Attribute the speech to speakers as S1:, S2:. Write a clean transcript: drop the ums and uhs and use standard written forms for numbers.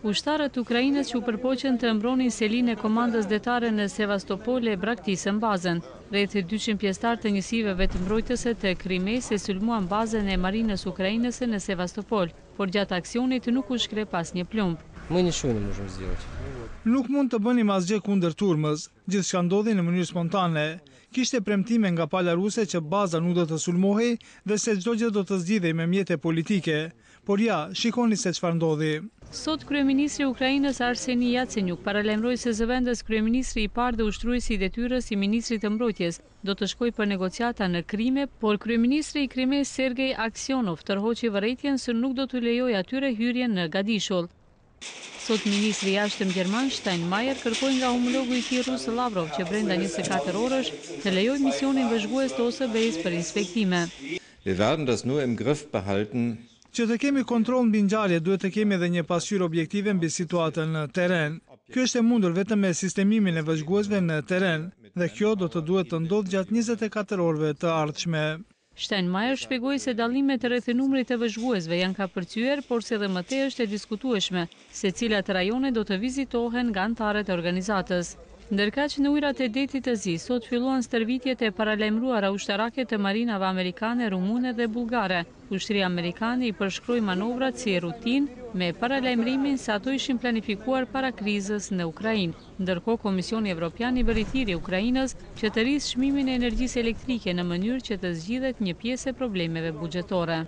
S1: Ushtarët Ukrainës që u përpoqën të mbronin selinë e komandës detare në Sevastopol e braktisën bazën. Rreth 200 pjesëtar të njësive vetëmbrojtëse të Krimejës e sulmuan bazën e marinës ukrainase në Sevastopol, por gjatë aksionit nuk u shkrep asnjë plumb.
S2: Nuk mund të bënim asgjë kundër turmës, gjithçka ndodhi në mënyrë spontane. Kishte premtime nga pala ruse që baza nuk do të sulmohej dhe se çdo gjë do të zgjidhej me mjete politike. Por ja, shikoni se çfarë ndodhi.
S1: Sot kryeministri i Ukrainës Arseni Yatsenyuk paralajmëroi se zëvendës kryeministri i parë dhe ushtruesi i detyrës i ministrit të mbrojtjes do të shkojë për negociata në Krime, por kryeministri i Krimejës Sergej Aksionov tërhoqi vërejtjen se nuk do të lejojë atyre hyrjen në Gadishull. Sot ministri i jashtëm gjerman Steinmeier kërkoi nga homologu i tij rus Lavrov që brenda 24 orësh të lejojë misionin vëzhgues të OSBE-s për inspektime.
S3: Wir werden das nur im Griff behalten.
S2: Që të kemi kontroll mbi ngjarje, duhet të kemi edhe një pasqyrë objektive mbi situatën në terren. Kjo është e mundur vetëm me sistemimin e vëzhguesve në terren dhe kjo do të duhet të ndodhë gjatë 24 orëve të ardhshme.
S1: Steinmeier shpjegoi se dallimet rreth numrit të vëzhguesve janë kapërcyer, por se edhe më tej është e diskutueshme se cilat rajone do të vizitohen nga anëtarët e organizatës. Ndërkaq në ujërat e detit të Zi, sot filluan stërvitjet e paralajmëruara ushtarake të marinave amerikane, rumune dhe bullgare. Ushtria amerikane i përshkroi manovrat si rutinë me paralajmërimin se ato ishin planifikuar para krizës në Ukrainë. Ndërkohë Komisioni Evropian i bëri thirrje Ukrainës që të rrisë çmimin e energjisë elektrike në mënyrë që të zgjidhet një pjesë e problemeve buxhetore.